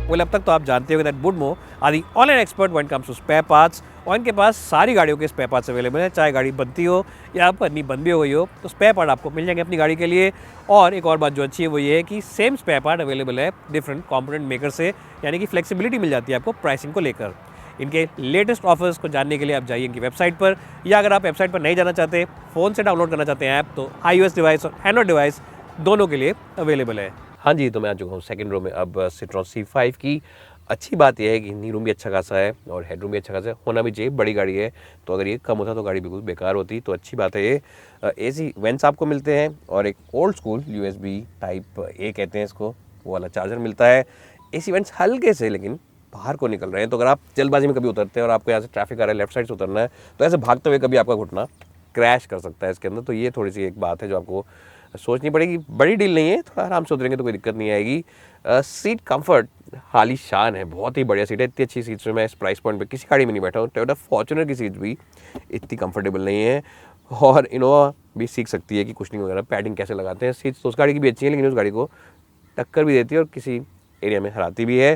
वेल, अब तक तो आप जानते हो that Boodmo are the online expert when it comes to spare parts, और इनके पास सारी गाड़ियों के स्पेयर पार्ट्स अवेलेबल हैं। चाहे गाड़ी बनती हो या बननी बंद भी हो गई हो, तो स्पेयर पार्ट आपको मिल जाएंगे अपनी गाड़ी के लिए। और एक और बात जो अच्छी है वो ये है कि सेम स्पेयर पार्ट अवेलेबल है डिफरेंट कॉम्पोनेंट मेकर से, यानी कि फ्लेक्सिबिलिटी मिल जाती है आपको प्राइसिंग को लेकर। इनके लेटेस्ट ऑफर्स को जानने के लिए आप जाइए इनकी वेबसाइट पर, या अगर आप वेबसाइट पर नहीं जाना चाहते, फ़ोन से डाउनलोड करना चाहते हैं ऐप, तो iOS डिवाइस और एंड्रॉइड डिवाइस दोनों के लिए अवेलेबल है। हाँ जी, तो मैं आ चुका हूँ सेकंड रो में अब सिट्रॉन C5 की। अच्छी बात यह है कि नी रूम भी अच्छा खासा है और हेड रूम भी अच्छा खासा है, होना भी चाहिए, बड़ी गाड़ी है, तो अगर ये कम होता तो गाड़ी बिल्कुल बेकार होती, तो अच्छी बात है ये। एसी वेंट्स आपको मिलते हैं, और एक old school USB type A कहते हैं इसको, वो वाला चार्जर मिलता है। एसी वेंट्स हल्के से लेकिन बाहर को निकल रहे हैं, तो अगर आप जल्दबाजी में कभी उतरते हैं और आपको यहाँ से ट्रैफिक आ रहा है, लेफ्ट साइड से उतरना है, तो ऐसे भागते हुए कभी आपका घुटना क्रैश कर सकता है इसके अंदर, तो ये थोड़ी सी एक बात है जो आपको सोचनी पड़ेगी। बड़ी डील नहीं है, थोड़ा आराम से उतरेंगे तो कोई दिक्कत नहीं आएगी। सीट कंफर्ट हाली शान है, बहुत ही बढ़िया सीट है। इतनी अच्छी सीट्स में मैं इस प्राइस पॉइंट पे किसी गाड़ी में नहीं बैठा हूँ। टोयोटा फॉर्च्यूनर की सीट भी इतनी कंफर्टेबल नहीं है, और इनोवा भी सीख सकती है कि कुशनिंग वगैरह पैडिंग कैसे लगाते हैं। सीट्स तो उस गाड़ी की भी अच्छी है, लेकिन उस गाड़ी को टक्कर भी देती है और किसी एरिया में हराती भी है।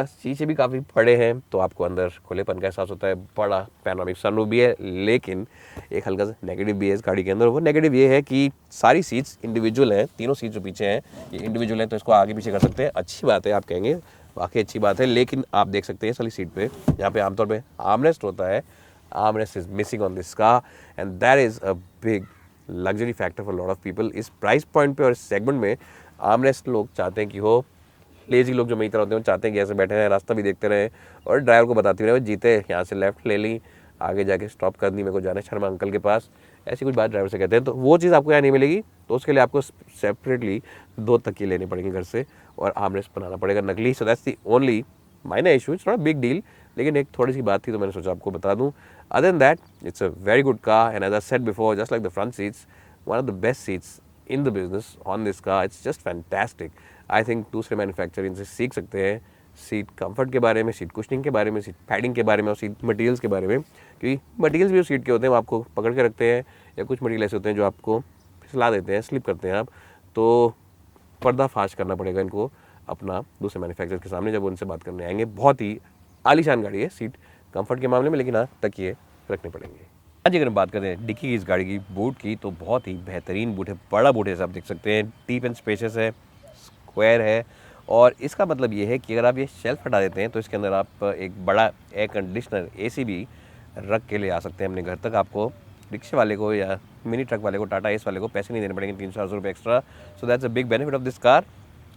शीशे भी काफ़ी बड़े हैं, तो आपको अंदर खुलेपन का एहसास होता है। बड़ा पैनोरामिक सनरूफ भी है, लेकिन एक हल्का सा नेगेटिव भी है इस गाड़ी के अंदर। वो नेगेटिव ये है कि सारी सीट्स इंडिविजुअल हैं, तीनों सीट्स जो पीछे हैं ये इंडिविजुअल हैं, तो इसको आगे पीछे कर सकते हैं। अच्छी बात है, आप कहेंगे वाकई अच्छी बात है, लेकिन आप देख सकते हैं इस वाली सीट पे, यहाँ पे आमतौर पे आर्मरेस्ट होता है, armrest is missing on this car, and that is a big luxury factor for lot of people. इस प्राइस पॉइंट पे और इस सेगमेंट में आर्मरेस्ट लोग चाहते हैं कि हो, लेजी लोग जो मेरी तरह होते हैं वो चाहते हैं कि ऐसे बैठे रहें, रास्ता भी देखते रहें, और ड्राइवर को बताते रहे जीते यहाँ से लेफ्ट ले ली, आगे जाके स्टॉप कर दी, मेरे को जाना शर्मा अंकल के पास, ऐसी कुछ बात ड्राइवर से कहते हैं। तो वो चीज़ आपको यहाँ नहीं मिलेगी, तो उसके लिए आपको सेपरेटली 2 तकिए लेने पड़ेंगे घर से, और आर्मरेस्ट बनाना पड़ेगा नकली। So that's the only minor issue, it's not big deal, लेकिन एक थोड़ी सी बात थी तो मैंने सोचा आपको बता दूँ। Other than that it's a very good car, and as I said before, just like the front seats, one of the best seats in the business on this car. It's just fantastic. I think दूसरे manufacturing से सीख सकते हैं seat comfort के बारे में, seat cushioning के बारे में, सीट पैडिंग के बारे में, और सीट मटेरियल्स के बारे में, क्योंकि मटेरियल्स भी उस सीट के होते हैं वो आपको पकड़ के रखते हैं, या कुछ मटेरियल ऐसे होते हैं जो आपको फिसला देते हैं, स्लिप करते हैं आप, तो पर्दाफाश करना पड़ेगा इनको अपना दूसरे मैन्युफैक्चरर के सामने जब उनसे बात करने आएंगे। बहुत ही आलीशान गाड़ी है सीट कंफर्ट के मामले में, लेकिन हाँ तकिए रखने पड़ेंगे। आज अगर हम बात करें डिक्की की इस गाड़ी की बूट की, तो बहुत ही बेहतरीन बूट है, बड़ा बूट है, आप देख सकते हैं, डीप एंड स्पेशियस है, स्क्वायर है। और इसका मतलब ये है कि अगर आप ये शेल्फ हटा देते हैं तो इसके अंदर आप एक बड़ा एयर कंडीशनर AC भी रख के ले आ सकते हैं अपने घर तक। आपको रिक्शे वाले को या मिनी ट्रक वाले को, टाटा एस वाले को पैसे नहीं देने पड़ेंगे 300-400 रुपये extra. So that's a big benefit of this car.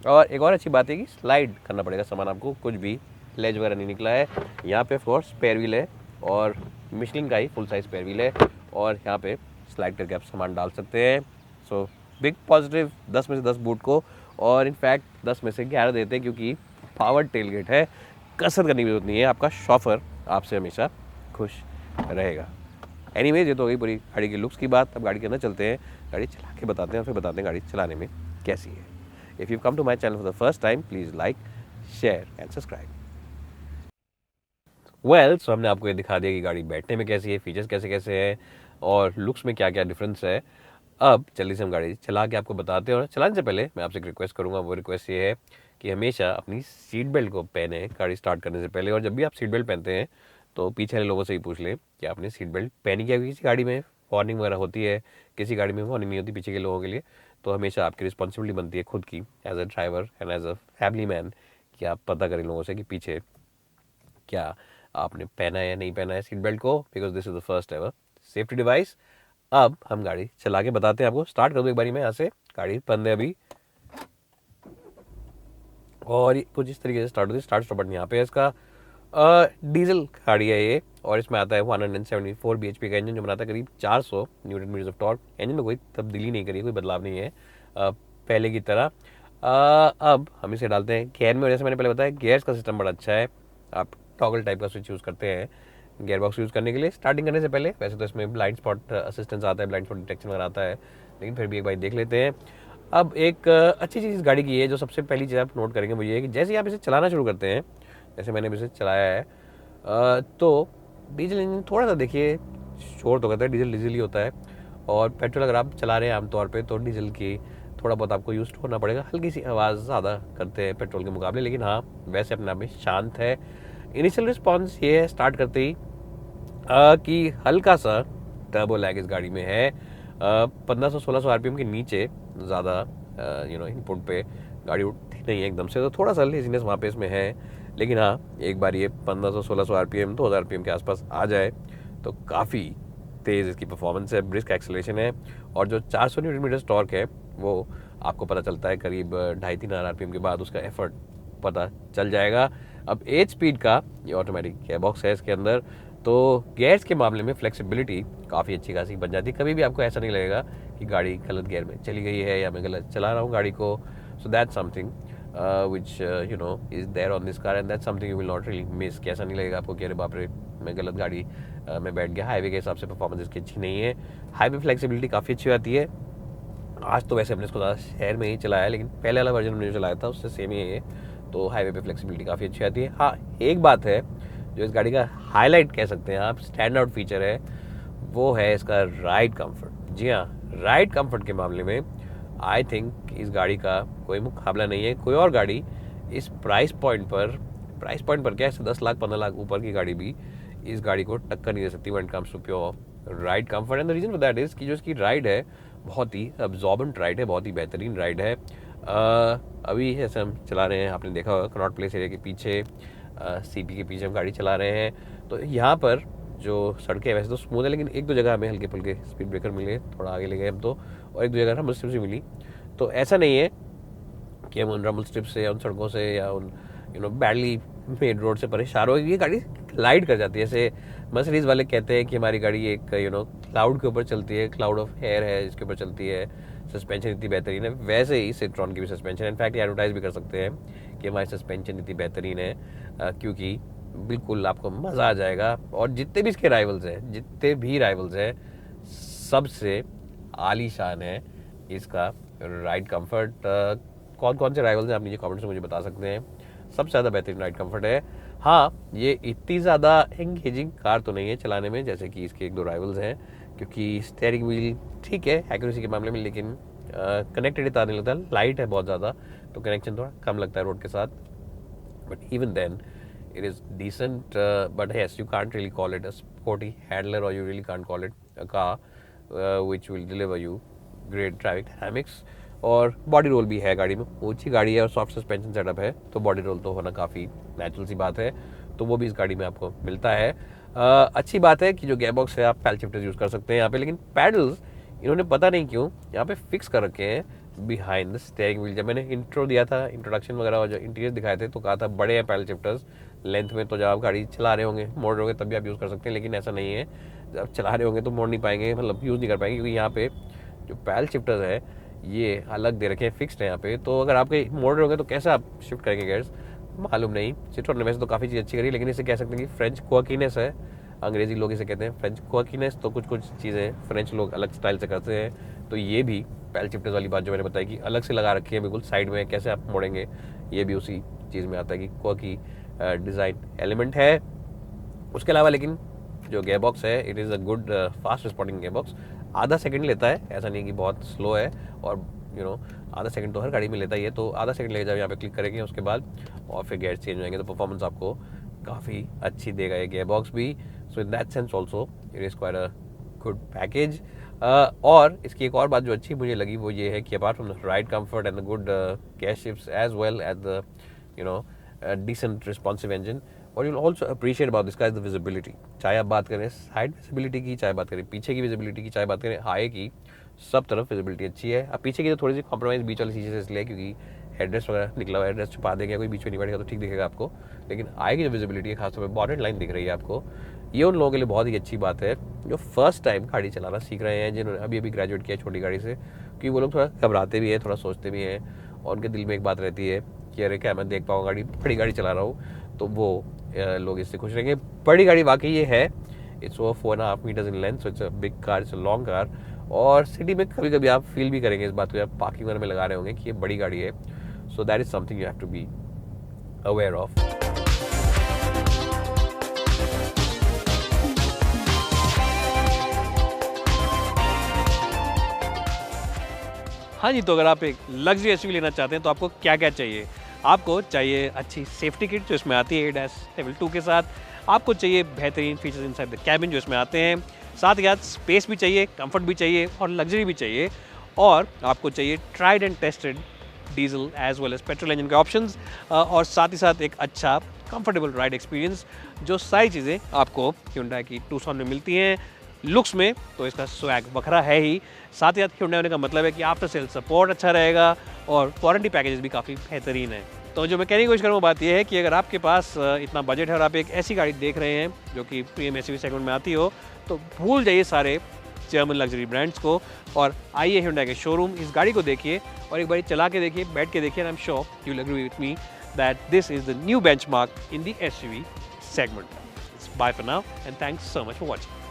और एक और अच्छी बात है कि स्लाइड करना पड़ेगा सामान, आपको कुछ भी लेज वगैरह नहीं निकला है। यहाँ पे ऑफकोर्स स्पेयर व्हील है और मिशलिन का ही फुल साइज स्पेयर व्हील है, और यहाँ पे स्लाइड करके आप सामान डाल सकते हैं। सो बिग पॉजिटिव 10 में से 10 बूट को, और इनफैक्ट 10 में से 11 देते हैं क्योंकि पावर टेलगेट है, कसरत करने की जरूरत नहीं है, आपका शॉफर आपसे हमेशा खुश रहेगा। एनीवेज, ये तो हो गई पूरी गाड़ी की लुक्स की बात। अब गाड़ी के अंदर चलते हैं, गाड़ी चला के बताते हैं, फिर बताते हैं गाड़ी चलाने में कैसी है। If you come to my channel for the first time, please like, share and subscribe. So हमने आपको ये दिखा दिया कि गाड़ी बैठने में कैसी है, फीचर्स कैसे कैसे हैं और लुक्स में क्या क्या डिफरेंस है। अब जल्दी से हम गाड़ी चला के आपको बताते हैं, और चलाने से पहले मैं आपसे एक रिक्वेस्ट करूंगा। वो रिक्वेस्ट ये है कि हमेशा अपनी सीट बेल्ट को पहने गाड़ी स्टार्ट करने से पहले, और जब भी आप सीट बेल्ट पहनते हैं तो पीछे वाले लोगों से ही पूछ लें कि आपने सीट बेल्ट पहनी क्या। किसी गाड़ी में वार्निंग वगैरह होती है, किसी गाड़ी में वार्निंग नहीं होती पीछे के लोगों के लिए, तो हमेशा आपकी रिस्पॉन्सिबिलिटी बनती है खुद की as a driver and as a family man कि आप पता करें लोगों से कि पीछे क्या आपने पहना है या नहीं पहना है सीट बेल्ट को, because this is the first ever safety device. अब हम गाड़ी चला के बताते हैं आपको। स्टार्ट कर दो एक बारी में यहाँ से, गाड़ी बंद है अभी, और कुछ इस तरीके से स्टार्ट होती है। स्टार्ट स्टॉप बटन यहाँ पे है इसका। डीजल गाड़ी है ये, और इसमें आता है 174 bhp का इंजन, जो बनाता है करीब 400 newton meters of torque. Engine में कोई तब्दीली नहीं करी, कोई बदलाव नहीं है पहले की तरह। अब हम इसे डालते हैं गियर में, और जैसे मैंने पहले बताया गियर्स का सिस्टम बड़ा अच्छा है। आप टॉगल टाइप का स्विच यूज़ करते हैं गियर बॉक्स यूज़ करने के लिए स्टार्टिंग करने से पहले। वैसे तो इसमें ब्लाइंड स्पॉट असिस्टेंस आता है, ब्लाइंड स्पॉट डिटेक्शन वगैरह आता है, लेकिन फिर भी एक बार देख लेते हैं। अब एक अच्छी चीज़ इस गाड़ी की है, जो सबसे पहली चीज़ आप नोट करेंगे वो ये है कि जैसे ही आप इसे चलाना शुरू करते हैं, जैसे मैंने इसे चलाया है, तो डीजल इंजन थोड़ा सा देखिए शोर तो करता है, डीजल डीजल ही होता है। और पेट्रोल अगर आप चला रहे हैं आमतौर पे, तो डीजल की थोड़ा बहुत आपको यूज होना पड़ेगा, हल्की सी आवाज़ ज़्यादा करते हैं पेट्रोल के मुकाबले, लेकिन हाँ वैसे अपने आप में शांत है। इनिशियल रिस्पॉन्स ये है स्टार्ट करते ही कि हल्का सा टर्बो लैग इस गाड़ी में है। 1500-1600 आरपीएम के नीचे ज़्यादा इनपुट पे गाड़ी उठती नहीं है एकदम से, तो थोड़ा सा लेजीनेस वहाँ पे इसमें है। लेकिन हाँ एक बार ये 1500-1600 आरपीएम 2000 आरपीएम के आसपास आ जाए तो काफ़ी तेज़ इसकी परफॉर्मेंस है, ब्रिस्क एक्सेलरेशन है, और जो 400 न्यूटन मीटर टॉर्क है वो आपको पता चलता है करीब 2.5-3 आरपीएम के बाद, उसका एफर्ट पता चल जाएगा। अब 8 स्पीड का ये ऑटोमेटिक गियरबॉक्स है इसके अंदर, तो गियर्स के मामले में फ्लेक्सिबिलिटी काफ़ी अच्छी खासी बन जाती है। कभी भी आपको ऐसा नहीं लगेगा कि गाड़ी गलत गियर में चली गई है या मैं गलत चला रहा हूँ गाड़ी को। सो that's something which is there on this car, and that's something you will not really miss। कि ऐसा नहीं लगेगा आपको कि अरे बाप रे मैं गलत गाड़ी में बैठ गया। हाईवे के हिसाब से परफॉर्मेंस इसकी अच्छी नहीं है, हाईवे फ्लेक्सिबिलिटी काफ़ी अच्छी आती है। आज तो वैसे हमने इसको ज़्यादा शहर में ही चलाया, लेकिन पहले वाला वर्जन हमने जो चलाया था उससे सेम ही है ये, तो हाईवे पे फ्लेक्सिबिलिटी काफ़ी अच्छी आती है। हाँ एक बात है जो इस गाड़ी का हाईलाइट कह सकते हैं आप, स्टैंड आउट फीचर है, वो है इसका राइड कंफर्ट। जी हाँ, राइड कंफर्ट के मामले में आई थिंक इस गाड़ी का कोई मुकाबला नहीं है। कोई और गाड़ी इस प्राइस पॉइंट पर क्या है 10 लाख 15 लाख ऊपर की गाड़ी भी इस गाड़ी को टक्कर नहीं दे सकती when it comes to pure ride comfort. And the reason for that is कि जो इसकी राइड है बहुत ही अब्जॉर्बेंट राइड है, बहुत ही बेहतरीन राइड है। अभी ऐसे हम चला रहे हैं, आपने देखा होगा कनॉट प्लेस एरिया के पीछे, CP के पीछे हम गाड़ी चला रहे हैं, तो यहाँ पर जो सड़कें वैसे तो स्मूथ है, लेकिन एक दो जगह हमें हल्के फुल्के स्पीड ब्रेकर मिले, थोड़ा आगे ले गए हम तो, और एक दो जगह रम्बल स्ट्रिप से मिली। तो ऐसा नहीं है कि हम उन रम्बल स्ट्रिप से या उन सड़कों से या उन बैडली मेड रोड से परेशान हो। ये गाड़ी लाइड कर जाती है, जैसे मर्सिडीज वाले कहते हैं कि हमारी गाड़ी एक क्लाउड के ऊपर चलती है, क्लाउड ऑफ एयर है जिसके ऊपर चलती है, सस्पेंशन इतनी बेहतरीन है। वैसे ही सिट्रॉन की भी सस्पेंशन, इनफैक्ट एडवर्टाइज भी कर सकते हैं कि हमारी सस्पेंशन इतनी बेहतरीन है, क्योंकि बिल्कुल आपको मज़ा आ जाएगा। और जितने भी इसके राइवल्स हैं सबसे आलीशान है इसका राइड कंफर्ट। कौन कौन से राइवल्स हैं आप नीचे कमेंट्स में मुझे बता सकते हैं। सबसे ज़्यादा बेहतरीन राइड कंफर्ट है। हाँ ये इतनी ज़्यादा एंगेजिंग कार तो नहीं है चलाने में जैसे कि इसके एक दो राइवल्स हैं, क्योंकि स्टीयरिंग व्हील ठीक है एक्यूरेसी के मामले में, लेकिन कनेक्टेड इतना नहीं लगता, लाइट है बहुत ज़्यादा तो कनेक्शन थोड़ा कम लगता है रोड के साथ, but even then it is decent, but yes, you can't really call it a sporty handler, or you really can't call it a car which will deliver you great driving dynamics. और body roll भी है गाड़ी में, ऊंची गाड़ी है और soft suspension setup है, तो बॉडी रोल तो होना काफ़ी नेचुरल सी बात है, तो वो भी इस गाड़ी में आपको मिलता है। अच्छी बात है कि जो गेयर बॉक्स है आप पैडल शिफ्टर्स यूज़ कर सकते हैं यहाँ पे, लेकिन पैडल्स इन्होंने पता नहीं क्यों यहाँ पे फिक्स कर रखे हैं बिहाइंड द स्टीयरिंग व्हील। जब मैंने इंट्रो दिया था, इंट्रोडक्शन वगैरह और जो इंटीरियर दिखाए थे, तो कहा था बड़े हैं पैडल शिफ्टर्स लेंथ में, तो जब आप गाड़ी चला रहे होंगे, मोड़ रहे होंगे, तब भी आप यूज़ कर सकते हैं, लेकिन ऐसा नहीं है, जब चला रहे होंगे तो मोड़ नहीं पाएंगे, मतलब यूज़ नहीं कर पाएंगे, क्योंकि यहाँ पे जो पैडल शिफ्टर्स है ये अलग दे रखे हैं, फिक्स्ड है यहाँ पे, तो अगर आप कहीं मोड़ रहे होंगे तो कैसे आप शिफ्ट करेंगे गेयर्स, मालूम नहीं। सिट्रोन ने वैसे तो काफ़ी चीज़ अच्छी करी, लेकिन इसे कह सकते हैं कि फ्रेंच क्वर्कीनेस है, अंग्रेजी लोग इसे कहते हैं फ्रेंच क्वर्कीनेस, तो कुछ कुछ चीज़ें फ्रेंच लोग अलग स्टाइल से करते हैं, तो ये भी पैडल शिफ्टर्स वाली बात जो मैंने बताई कि अलग से लगा रखी है बिल्कुल साइड में, कैसे आप मोड़ेंगे, ये भी उसी चीज़ में आता है कि क्वर्की डिज़ाइन एलिमेंट है। उसके अलावा लेकिन जो गेयर बॉक्स है, it is a good fast responding gear box, आधा सेकंड लेता है, ऐसा नहीं कि बहुत स्लो है, और आधा सेकंड तो हर गाड़ी में लेता ही है, तो आधा सेकंड लेके जब यहाँ पे क्लिक करेंगे उसके बाद और फिर गेयर चेंज होंगे, तो परफॉर्मेंस आपको काफ़ी अच्छी देगा ये गेयर बॉक्स भी। So in that sense also it is quite a good package. और इसकी एक और बात जो अच्छी मुझे लगी वो ये है कि apart from the ride comfort and the good gear shifts as well as the decent responsive engine, what you'll also appreciate about this car is the visibility। चाहे आप बात करें साइड विजिबिलिटी की, चाहे बात करें पीछे की विजिबिलिटी की, चाहे बात करें हाई की, सब तरफ विजिबिलिटी अच्छी है। अब पीछे की तो थोड़ी सी कॉम्प्रोमाइज़ बीच वाली चीज़ें से इसलिए क्योंकि हेडरेस्ट वगैरह निकला हुआ, हेडरेस्ट छुपा देंगे, कोई बीच में नहीं बैठेगा तो ठीक दिखेगा आपको, लेकिन आगे की जो विजिबिलिटी है, खासतौर पर बॉर्डर लाइन दिख रही है आपको, ये उन लोगों के लिए बहुत ही अच्छी बात है जो फर्स्ट टाइम गाड़ी चलाना सीख रहे हैं, जिन्होंने अभी अभी ग्रेजुएट किया छोटी गाड़ी से, क्योंकि वो लोग थोड़ा घबराते भी हैं, थोड़ा सोचते भी हैं, और उनके दिल में एक बात रहती है कि अरे क्या मैं देख पाऊँगा गाड़ी, बड़ी गाड़ी चला रहा हूँ, तो वो लोग इससे खुश रहेंगे। बड़ी गाड़ी वाकई ये है, it's over 4.5 meters in length, so it's a big car, it's a long car, और सिटी में कभी कभी आप फील भी करेंगे इस बात को, आप पार्किंग वगैरह में लगा रहे होंगे कि ये बड़ी गाड़ी है, so that is something you have to be aware of. हाँ जी, तो अगर आप एक लग्जरी एसयूवी लेना चाहते हैं तो आपको क्या क्या चाहिए? आपको चाहिए अच्छी सेफ्टी किट जो इसमें आती है ADAS लेवल 2 के साथ, आपको चाहिए बेहतरीन फीचर्स इनसाइड द कैबिन जो इसमें आते हैं, साथ ही साथ स्पेस भी चाहिए, कंफर्ट भी चाहिए और लग्जरी भी चाहिए, और आपको चाहिए tried and tested diesel as well as petrol engine के ऑप्शंस, और साथ ही साथ एक अच्छा कंफर्टेबल राइड एक्सपीरियंस, जो सारी चीज़ें आपको Hyundai की Tucson में मिलती हैं। लुक्स में तो इसका स्वैग बखरा है ही, साथ ही साथ Hyundai होने का मतलब है कि आफ्टर सेल सपोर्ट अच्छा रहेगा और वारंटी पैकेजेस भी काफ़ी बेहतरीन है। तो जो मैं कहने की कोशिश कर रहा हूँ बात यह है कि अगर आपके पास इतना बजट है और आप एक ऐसी गाड़ी देख रहे हैं जो कि प्रीमियम एसयूवी सेगमेंट में आती हो, तो भूल जाइए सारे जर्मन लग्जरी ब्रांड्स को और आइए Hyundai के शोरूम, इस गाड़ी को देखिए और एक बार चला के देखिए, बैठ के देखिए, and I am sure you will agree with me that this is the new benchmark in the SUV segment. Bye for now and thanks so much for watching.